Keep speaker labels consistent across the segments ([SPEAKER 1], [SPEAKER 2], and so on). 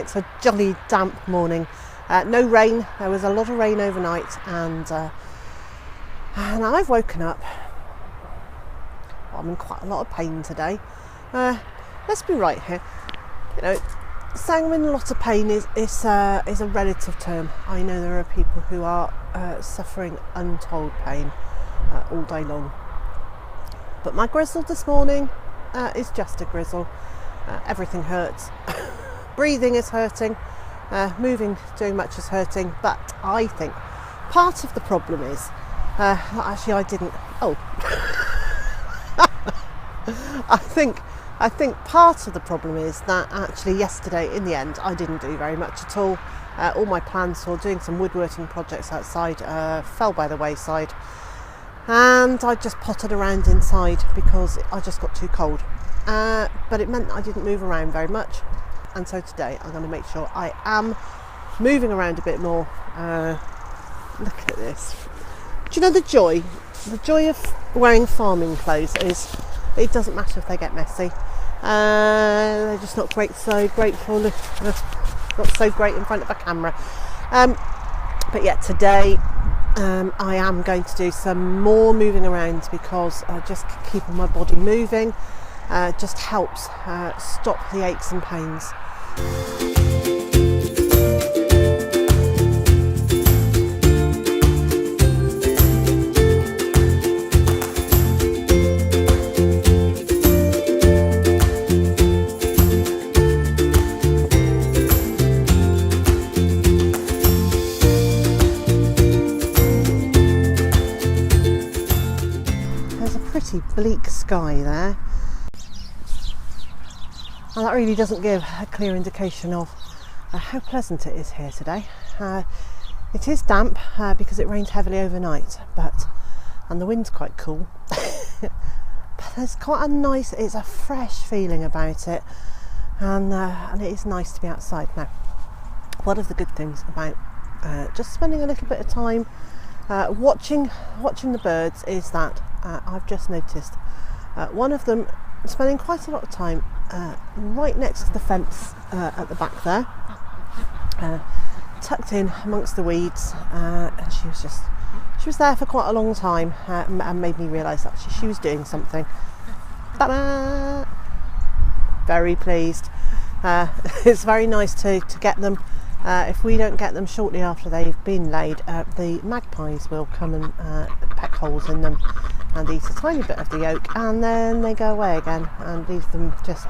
[SPEAKER 1] It's a jolly damp morning. No rain. There was a lot of rain overnight, and I've woken up. I'm in quite a lot of pain today. Let's be right here. You know, saying I'm in a lot of pain is a relative term. I know there are people who are suffering untold pain all day long. But my grizzle this morning is just a grizzle. Everything hurts. Breathing is hurting. Moving too much is hurting. But I think part of the problem is actually I didn't. Oh, I think part of the problem is that actually yesterday, in the end, I didn't do very much at all. All my plans for doing some woodworking projects outside fell by the wayside, and I just pottered around inside because I just got too cold. But it meant I didn't move around very much, and so today I'm going to make sure I am moving around a bit more. Look at this. Do you know the joy of wearing farming clothes is it doesn't matter if they get messy. They're just not great. So grateful, not so great in front of a camera. But yeah, today I am going to do some more moving around because just keeping my body moving just helps stop the aches and pains. Bleak sky there, and that really doesn't give a clear indication of how pleasant it is here today. It is damp because it rained heavily overnight, and the wind's quite cool. But there's quite a nice, it's a fresh feeling about it, and it is nice to be outside. Now, one of the good things about just spending a little bit of time watching the birds is that I've just noticed one of them spending quite a lot of time right next to the fence at the back there, tucked in amongst the weeds, and she was there for quite a long time, and made me realise that she was doing something. Ta-da! Very pleased. It's very nice to get them. If we don't get them shortly after they've been laid, the magpies will come and peck holes in them and eat a tiny bit of the yolk, and then they go away again and leave them just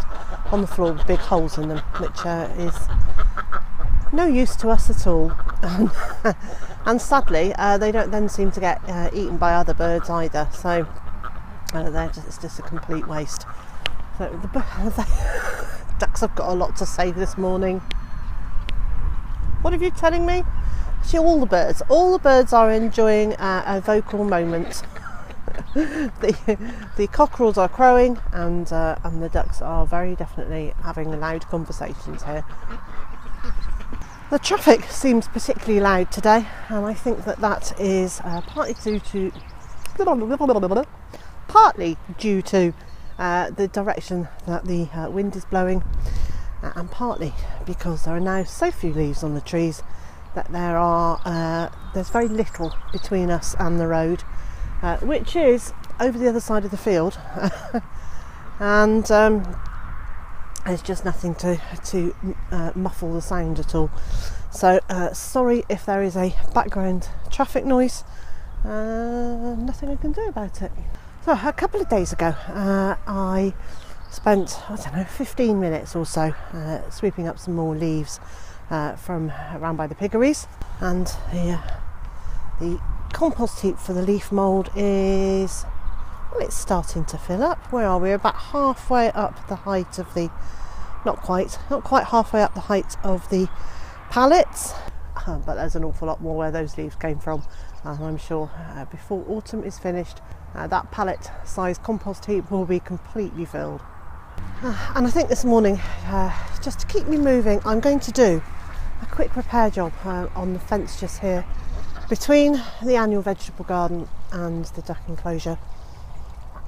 [SPEAKER 1] on the floor with big holes in them, which is no use to us at all. And sadly, they don't then seem to get eaten by other birds either, so it's just a complete waste. So the ducks have got a lot to say this morning. What are you telling me? Actually, all the birds are enjoying a vocal moment. The cockerels are crowing, and the ducks are very definitely having loud conversations here. The traffic seems particularly loud today, and I think that is partly due to the direction that the wind is blowing, and partly because there are now so few leaves on the trees that there's very little between us and the road, which is over the other side of the field, and there's just nothing to muffle the sound at all. So sorry if there is a background traffic noise. Nothing I can do about it. So a couple of days ago I spent 15 minutes or so sweeping up some more leaves from around by the piggeries, and the compost heap for the leaf mould is, well, it's starting to fill up. Where are we? About halfway up the height of the, not quite halfway up the height of the pallets, but there's an awful lot more where those leaves came from, and I'm sure before autumn is finished that pallet sized compost heap will be completely filled. And I think this morning, just to keep me moving, I'm going to do a quick repair job on the fence just here between the annual vegetable garden and the duck enclosure.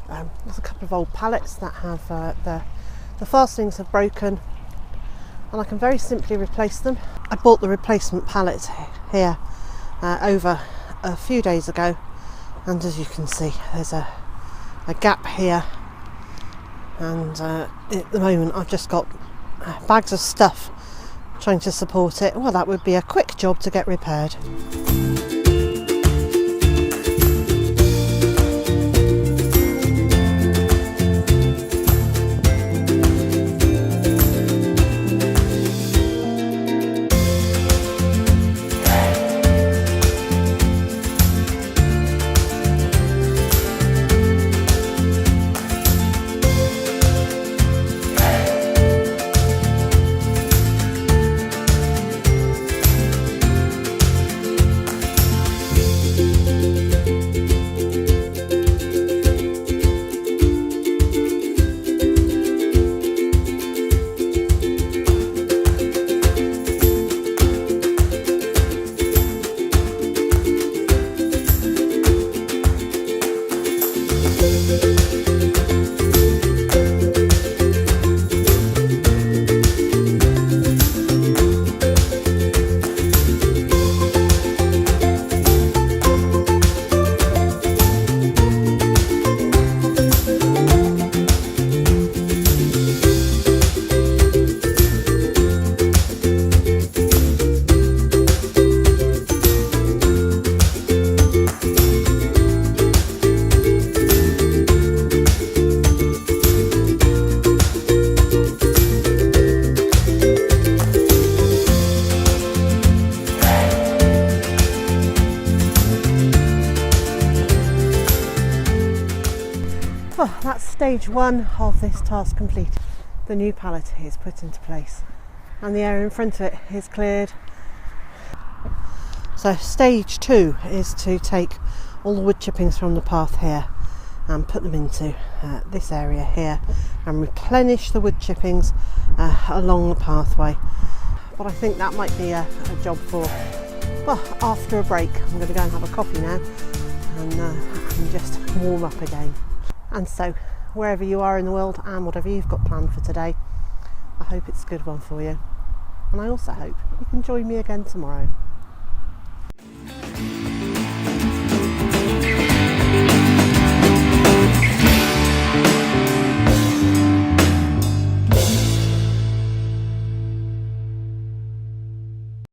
[SPEAKER 1] There's a couple of old pallets that have the fastenings have broken, and I can very simply replace them. I bought the replacement pallet here over a few days ago, and as you can see there's a gap here, and at the moment I've just got bags of stuff trying to support it. Well, that would be a quick job to get repaired. Oh, that's stage one of this task completed. The new pallet is put into place and the area in front of it is cleared. So stage two is to take all the wood chippings from the path here and put them into this area here and replenish the wood chippings along the pathway. But I think that might be a job for, well, after a break. I'm going to go and have a coffee now and just warm up again. And so, wherever you are in the world and whatever you've got planned for today, I hope it's a good one for you. And I also hope you can join me again tomorrow.